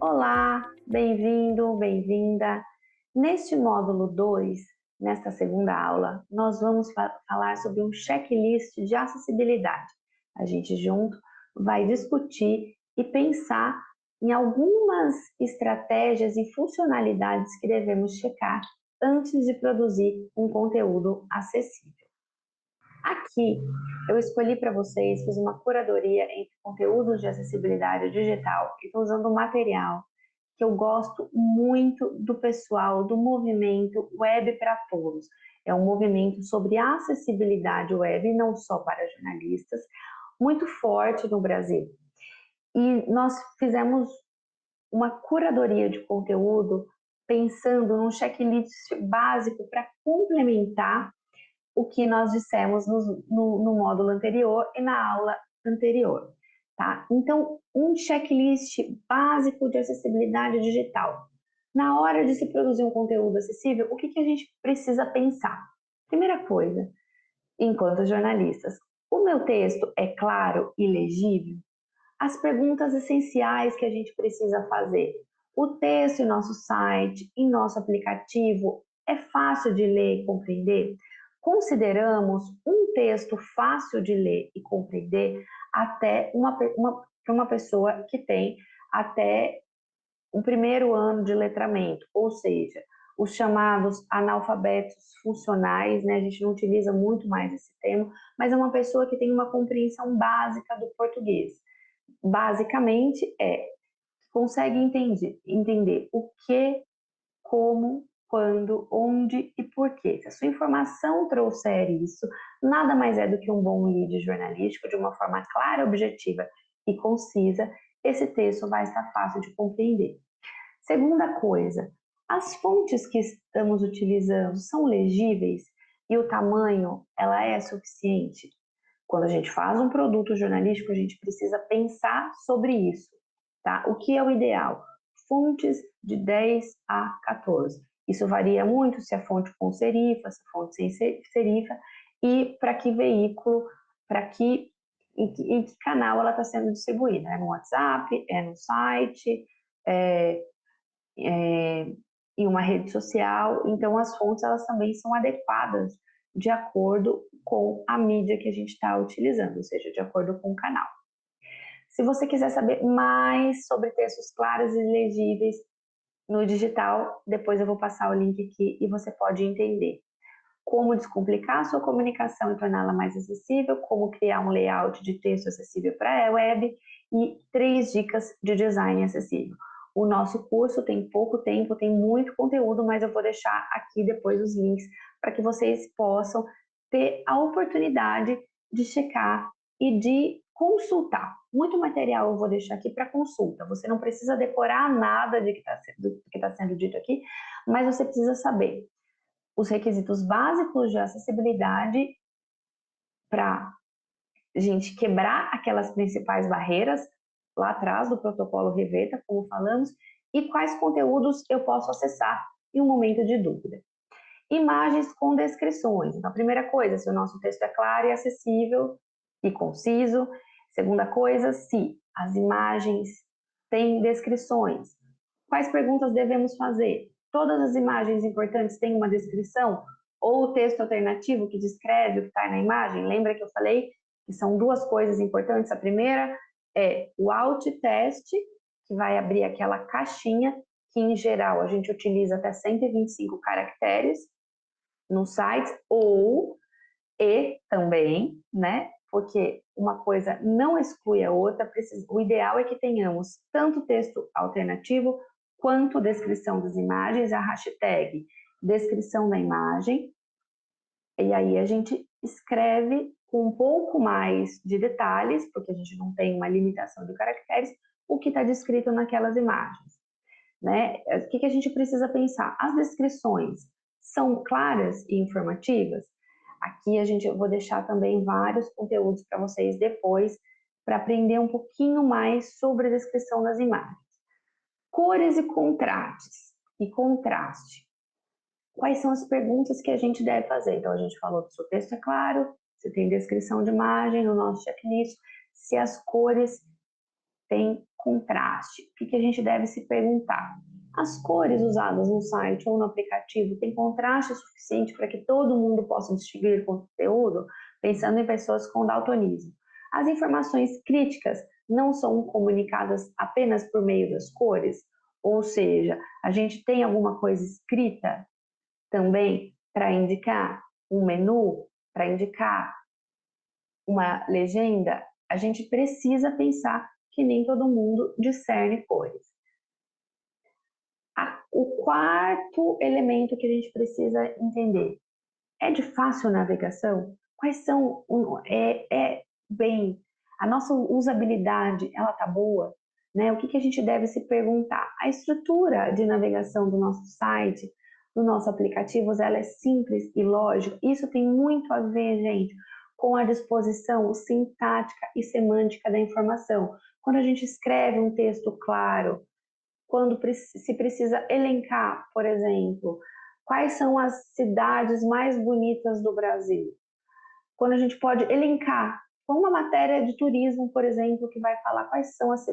Olá, bem-vindo, bem-vinda. Neste módulo 2, nesta segunda aula, nós vamos falar sobre um checklist de acessibilidade. A gente junto vai discutir e pensar em algumas estratégias e funcionalidades que devemos checar antes de produzir um conteúdo acessível. Aqui eu escolhi para vocês, fiz uma curadoria entre conteúdos de acessibilidade digital e estou usando um material que eu gosto muito do pessoal do movimento Web para Todos. É um movimento sobre acessibilidade web, não só para jornalistas, muito forte no Brasil. E nós fizemos uma curadoria de conteúdo pensando num checklist básico para complementar o que nós dissemos no módulo anterior e na aula anterior, tá? Então, um checklist básico de acessibilidade digital. Na hora de se produzir um conteúdo acessível, o que a gente precisa pensar? Primeira coisa, enquanto jornalistas, o meu texto é claro e legível? As perguntas essenciais que a gente precisa fazer. O texto em nosso site, em nosso aplicativo, é fácil de ler e compreender? Consideramos um texto fácil de ler e compreender até para uma pessoa que tem até o primeiro ano de letramento, ou seja, os chamados analfabetos funcionais, né? A gente não utiliza muito mais esse termo, mas é uma pessoa que tem uma compreensão básica do português. Basicamente consegue entender o que, como, quando, onde e porquê. Se a sua informação trouxer isso, nada mais é do que um bom lead jornalístico, de uma forma clara, objetiva e concisa, esse texto vai estar fácil de compreender. Segunda coisa, as fontes que estamos utilizando são legíveis e o tamanho, ela é suficiente? Quando a gente faz um produto jornalístico, a gente precisa pensar sobre isso, tá? O que é o ideal? Fontes de 10 a 14. Isso varia muito se a fonte com serifa, se a fonte sem serifa e para que veículo, em que canal ela está sendo distribuída. É no WhatsApp, é no site, em uma rede social. Então, as fontes elas também são adequadas de acordo com a mídia que a gente está utilizando, ou seja, de acordo com o canal. Se você quiser saber mais sobre textos claros e legíveis no digital, depois eu vou passar o link aqui e você pode entender como descomplicar a sua comunicação e torná-la mais acessível, como criar um layout de texto acessível para a web e 3 dicas de design acessível. O nosso curso tem pouco tempo, tem muito conteúdo, mas eu vou deixar aqui depois os links para que vocês possam ter a oportunidade de checar e de consultar. Muito material eu vou deixar aqui para consulta. Você não precisa decorar nada do que está sendo dito aqui, mas você precisa saber os requisitos básicos de acessibilidade para a gente quebrar aquelas principais barreiras lá atrás do protocolo Reveta, como falamos, e quais conteúdos eu posso acessar em um momento de dúvida. Imagens com descrições. Então, a primeira coisa, se o nosso texto é claro e acessível e conciso. Segunda coisa, se as imagens têm descrições. Quais perguntas devemos fazer? Todas as imagens importantes têm uma descrição? Ou o texto alternativo que descreve o que está na imagem? Lembra que eu falei que são 2 coisas importantes? A primeira é o alt test, que vai abrir aquela caixinha que, em geral, a gente utiliza até 125 caracteres no site, e também, né? Porque uma coisa não exclui a outra, o ideal é que tenhamos tanto texto alternativo quanto descrição das imagens, a hashtag descrição da imagem, e aí a gente escreve com um pouco mais de detalhes, porque a gente não tem uma limitação de caracteres, o que está descrito naquelas imagens, né? O que a gente precisa pensar? As descrições são claras e informativas? Aqui eu vou deixar também vários conteúdos para vocês depois, para aprender um pouquinho mais sobre a descrição das imagens. Cores e contrastes, e contraste. Quais são as perguntas que a gente deve fazer? Então, a gente falou que o seu texto é claro, se tem descrição de imagem no nosso checklist, se as cores tem contraste. O que a gente deve se perguntar? As cores usadas no site ou no aplicativo têm contraste suficiente para que todo mundo possa distinguir o conteúdo, pensando em pessoas com daltonismo. As informações críticas não são comunicadas apenas por meio das cores, ou seja, a gente tem alguma coisa escrita também para indicar um menu, para indicar uma legenda. A gente precisa pensar que nem todo mundo discerne cores. O quarto elemento que a gente precisa entender é de fácil navegação? Quais são, bem, a nossa usabilidade, ela tá boa? Né? O que a gente deve se perguntar? A estrutura de navegação do nosso site, do nosso aplicativo, ela é simples e lógica. Isso tem muito a ver, gente, com a disposição sintática e semântica da informação. Quando a gente escreve um texto claro, quando se precisa elencar, por exemplo, quais são as cidades mais bonitas do Brasil. Quando a gente pode elencar, com uma matéria de turismo, por exemplo, que vai falar quais são as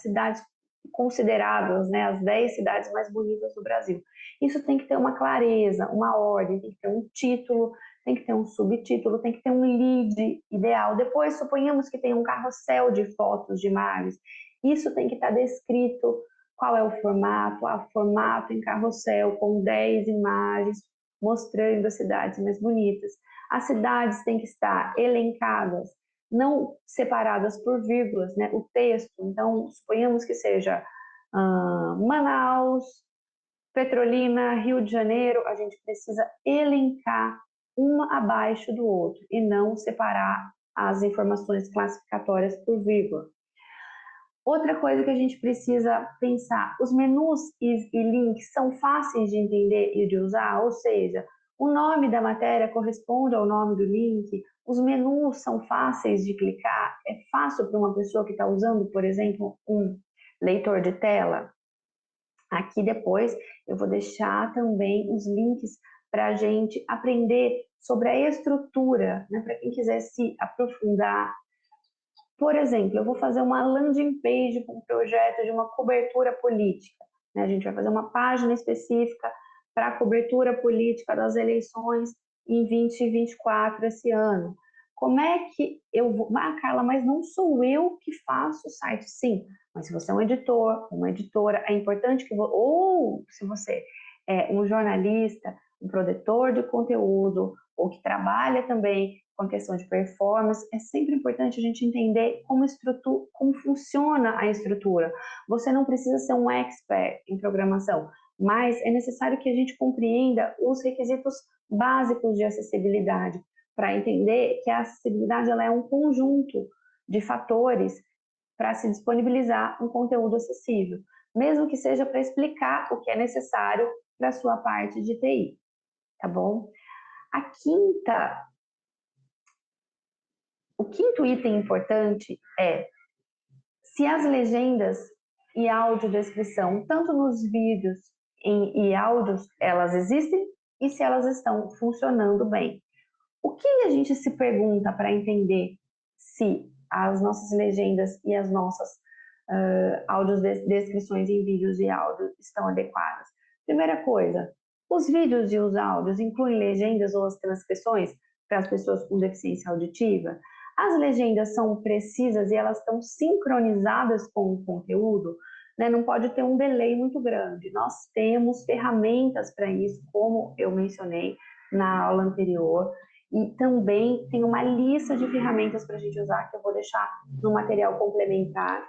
cidades consideradas, né, as 10 cidades mais bonitas do Brasil. Isso tem que ter uma clareza, uma ordem, tem que ter um título, tem que ter um subtítulo, tem que ter um lead ideal. Depois, suponhamos que tem um carrossel de fotos de imagens. Isso tem que estar descrito. Qual é o formato? Formato em carrossel, com 10 imagens, mostrando as cidades mais bonitas. As cidades têm que estar elencadas, não separadas por vírgulas, né? O texto, então, suponhamos que seja Manaus, Petrolina, Rio de Janeiro, a gente precisa elencar uma abaixo do outro e não separar as informações classificatórias por vírgula. Outra coisa que a gente precisa pensar, os menus e links são fáceis de entender e de usar, ou seja, o nome da matéria corresponde ao nome do link, os menus são fáceis de clicar, é fácil para uma pessoa que está usando, por exemplo, um leitor de tela. Aqui depois eu vou deixar também os links para a gente aprender sobre a estrutura, né? Para quem quiser se aprofundar. Por exemplo, eu vou fazer uma landing page com um projeto de uma cobertura política. Né? A gente vai fazer uma página específica para a cobertura política das eleições em 2024 esse ano. Como é que eu vou... Ah, Carla, mas não sou eu que faço o site. Sim, mas se você é um editor, uma editora, é importante que... Ou se você é um jornalista, um produtor de conteúdo, ou que trabalha também com a questão de performance, é sempre importante a gente entender como funciona a estrutura. Você não precisa ser um expert em programação, mas é necessário que a gente compreenda os requisitos básicos de acessibilidade, para entender que a acessibilidade ela é um conjunto de fatores para se disponibilizar um conteúdo acessível, mesmo que seja para explicar o que é necessário para a sua parte de TI, tá bom? O quinto item importante é se as legendas e audiodescrição, tanto nos vídeos e áudios, elas existem e se elas estão funcionando bem. O que a gente se pergunta para entender se as nossas legendas e as nossas audiodescrições em vídeos e áudios estão adequadas? Primeira coisa, os vídeos e os áudios incluem legendas ou as transcrições para as pessoas com deficiência auditiva? As legendas são precisas e elas estão sincronizadas com o conteúdo, né? Não pode ter um delay muito grande. Nós temos ferramentas para isso, como eu mencionei na aula anterior, e também tem uma lista de ferramentas para a gente usar, que eu vou deixar no material complementar.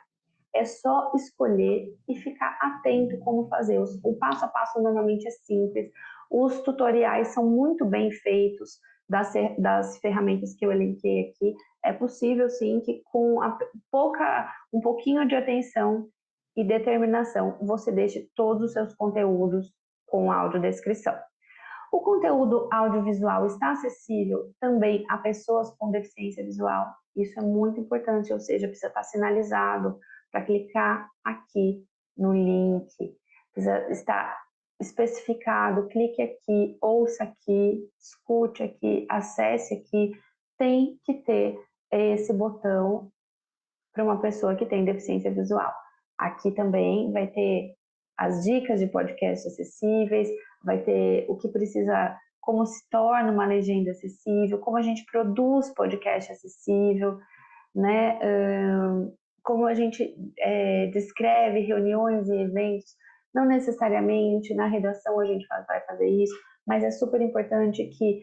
É só escolher e ficar atento como fazer. O passo a passo normalmente é simples, os tutoriais são muito bem feitos das ferramentas que eu elenquei aqui. É possível, sim, que com um pouquinho de atenção e determinação, você deixe todos os seus conteúdos com audiodescrição. O conteúdo audiovisual está acessível também a pessoas com deficiência visual. Isso é muito importante, ou seja, precisa estar sinalizado para clicar aqui no link. Precisa estar especificado, clique aqui, ouça aqui, escute aqui, acesse aqui. Tem que ter esse botão para uma pessoa que tem deficiência visual. Aqui também vai ter as dicas de podcast acessíveis, vai ter o que precisa, como se torna uma legenda acessível, como a gente produz podcast acessível, né? Como a gente descreve reuniões e eventos. Não necessariamente na redação a gente vai fazer isso, mas é super importante que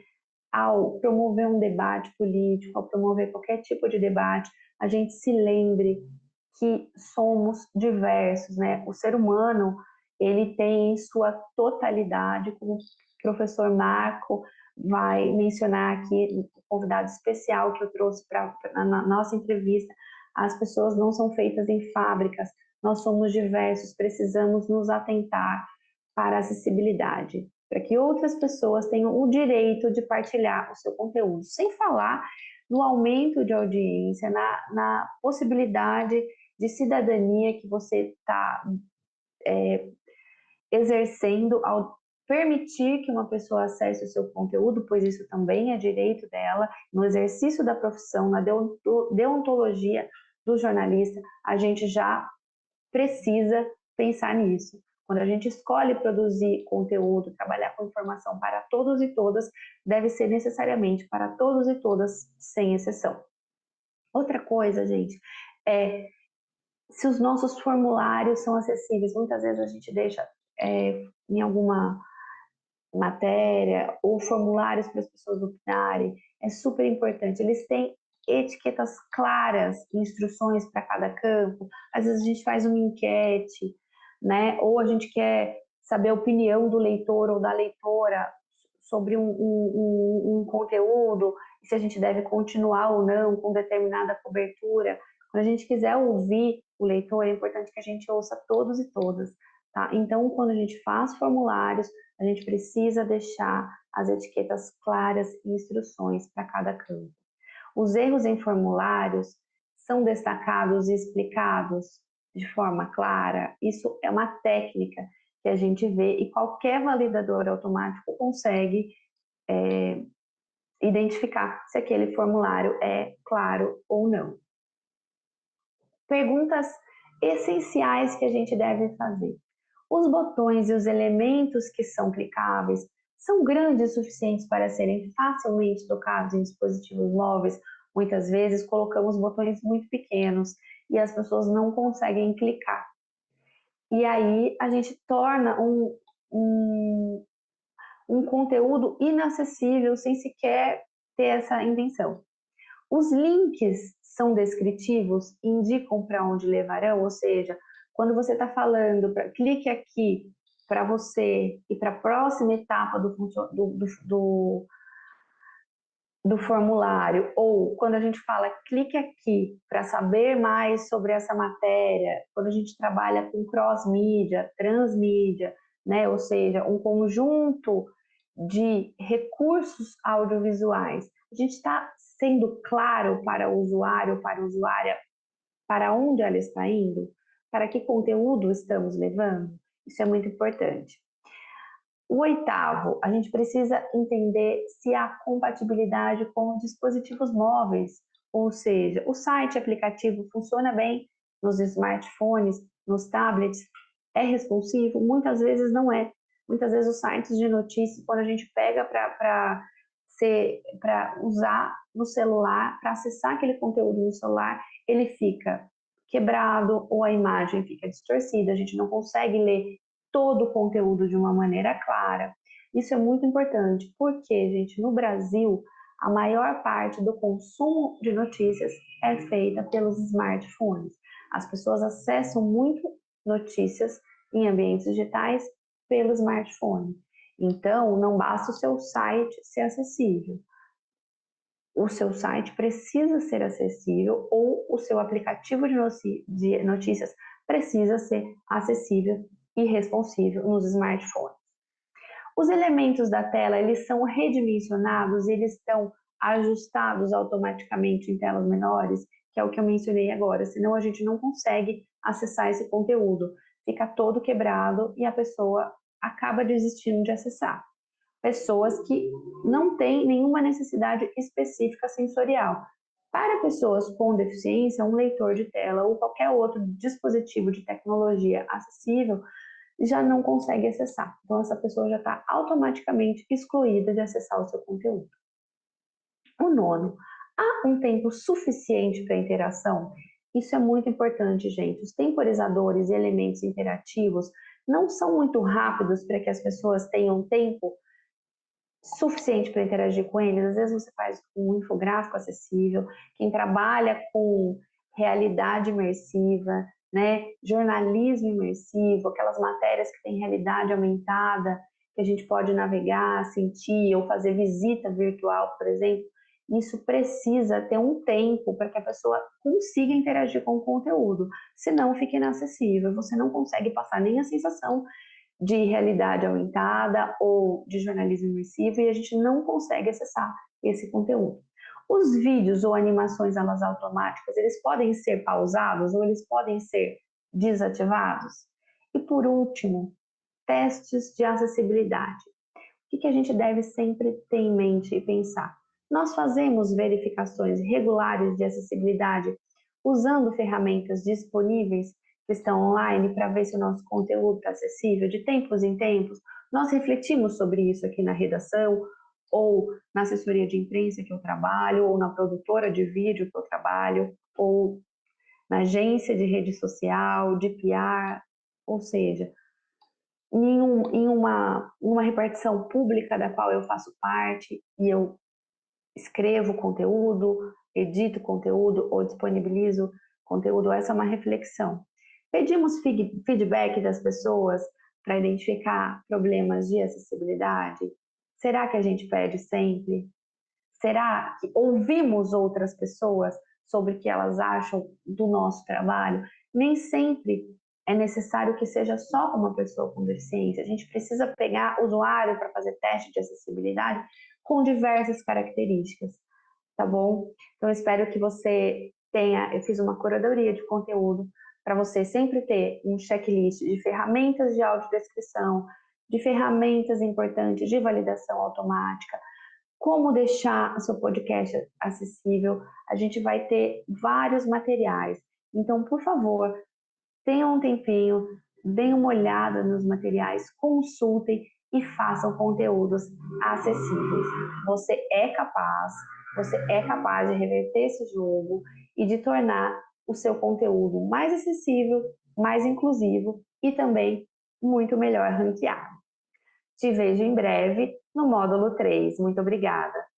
ao promover um debate político, ao promover qualquer tipo de debate, a gente se lembre que somos diversos, né? O ser humano, ele tem em sua totalidade, como o professor Marco vai mencionar aqui, um convidado especial que eu trouxe na nossa entrevista, as pessoas não são feitas em fábricas, nós somos diversos, precisamos nos atentar para a acessibilidade, para que outras pessoas tenham o direito de partilhar o seu conteúdo, sem falar no aumento de audiência, na possibilidade de cidadania que você está exercendo ao permitir que uma pessoa acesse o seu conteúdo, pois isso também é direito dela, no exercício da profissão, na deontologia do jornalista, a gente já precisa pensar nisso. Quando a gente escolhe produzir conteúdo, trabalhar com informação para todos e todas, deve ser necessariamente para todos e todas, sem exceção. Outra coisa, gente, é se os nossos formulários são acessíveis. Muitas vezes a gente deixa em alguma matéria ou formulários para as pessoas opinarem. É super importante. Eles têm etiquetas claras, instruções para cada campo. Às vezes a gente faz uma enquete, né? Ou a gente quer saber a opinião do leitor ou da leitora sobre um conteúdo, se a gente deve continuar ou não com determinada cobertura. Quando a gente quiser ouvir o leitor, é importante que a gente ouça todos e todas, tá? Então, quando a gente faz formulários, a gente precisa deixar as etiquetas claras e instruções para cada campo. Os erros em formulários são destacados e explicados de forma clara. Isso é uma técnica que a gente vê e qualquer validador automático consegue identificar se aquele formulário é claro ou não. Perguntas essenciais que a gente deve fazer. Os botões e os elementos que são clicáveis são grandes o suficientes para serem facilmente tocados em dispositivos móveis. Muitas vezes colocamos botões muito pequenos e as pessoas não conseguem clicar. E aí a gente torna um conteúdo inacessível sem sequer ter essa intenção. Os links são descritivos, indicam para onde levarão, ou seja, quando você está falando, clique aqui para você e para a próxima etapa do formulário, ou quando a gente fala clique aqui para saber mais sobre essa matéria, quando a gente trabalha com cross-mídia, transmídia, né, ou seja, um conjunto de recursos audiovisuais, a gente está sendo claro para o usuário, para a usuária, para onde ela está indo, para que conteúdo estamos levando? Isso é muito importante. O oitavo, a gente precisa entender se há compatibilidade com dispositivos móveis, ou seja, o site aplicativo funciona bem nos smartphones, nos tablets, é responsivo? Muitas vezes não é. Muitas vezes os sites de notícias, quando a gente pega para usar no celular, para acessar aquele conteúdo no celular, ele fica quebrado ou a imagem fica distorcida, a gente não consegue ler todo o conteúdo de uma maneira clara. Isso é muito importante, porque, gente, no Brasil, a maior parte do consumo de notícias é feita pelos smartphones. As pessoas acessam muito notícias em ambientes digitais pelo smartphone. Então, não basta o seu site ser acessível. O seu site precisa ser acessível ou o seu aplicativo de notícias precisa ser acessível e responsível nos smartphones. Os elementos da tela, eles são redimensionados, eles estão ajustados automaticamente em telas menores, que é o que eu mencionei agora, senão a gente não consegue acessar esse conteúdo. Fica todo quebrado e a pessoa acaba desistindo de acessar. Pessoas que não têm nenhuma necessidade específica sensorial. Para pessoas com deficiência, um leitor de tela ou qualquer outro dispositivo de tecnologia acessível já não consegue acessar. Então, essa pessoa já está automaticamente excluída de acessar o seu conteúdo. O nono, há um tempo suficiente para interação? Isso é muito importante, gente. Os temporizadores e elementos interativos não são muito rápidos para que as pessoas tenham tempo suficiente para interagir com eles. Às vezes você faz um infográfico acessível, quem trabalha com realidade imersiva, né, jornalismo imersivo, aquelas matérias que têm realidade aumentada, que a gente pode navegar, sentir ou fazer visita virtual, por exemplo, isso precisa ter um tempo para que a pessoa consiga interagir com o conteúdo, senão fica inacessível, você não consegue passar nem a sensação de realidade aumentada ou de jornalismo imersivo e a gente não consegue acessar esse conteúdo. Os vídeos ou animações elas automáticas, eles podem ser pausados ou eles podem ser desativados? E por último, testes de acessibilidade. O que a gente deve sempre ter em mente e pensar? Nós fazemos verificações regulares de acessibilidade usando ferramentas disponíveis que estão online para ver se o nosso conteúdo está acessível de tempos em tempos. Nós refletimos sobre isso aqui na redação, ou na assessoria de imprensa que eu trabalho, ou na produtora de vídeo que eu trabalho, ou na agência de rede social, de PR, ou seja, em uma repartição pública da qual eu faço parte e eu escrevo conteúdo, edito conteúdo ou disponibilizo conteúdo, essa é uma reflexão. Pedimos feedback das pessoas para identificar problemas de acessibilidade? Será que a gente pede sempre? Será que ouvimos outras pessoas sobre o que elas acham do nosso trabalho? Nem sempre é necessário que seja só uma pessoa com deficiência. A gente precisa pegar usuário para fazer teste de acessibilidade com diversas características, tá bom? Então, eu espero que você tenha. Eu fiz uma curadoria de conteúdo para você sempre ter um checklist de ferramentas de audiodescrição, de ferramentas importantes de validação automática, como deixar o seu podcast acessível. A gente vai ter vários materiais. Então, por favor, tenham um tempinho, deem uma olhada nos materiais, consultem e façam conteúdos acessíveis. Você é capaz de reverter esse jogo e de tornar o seu conteúdo mais acessível, mais inclusivo e também muito melhor ranqueado. Te vejo em breve no módulo 3. Muito obrigada!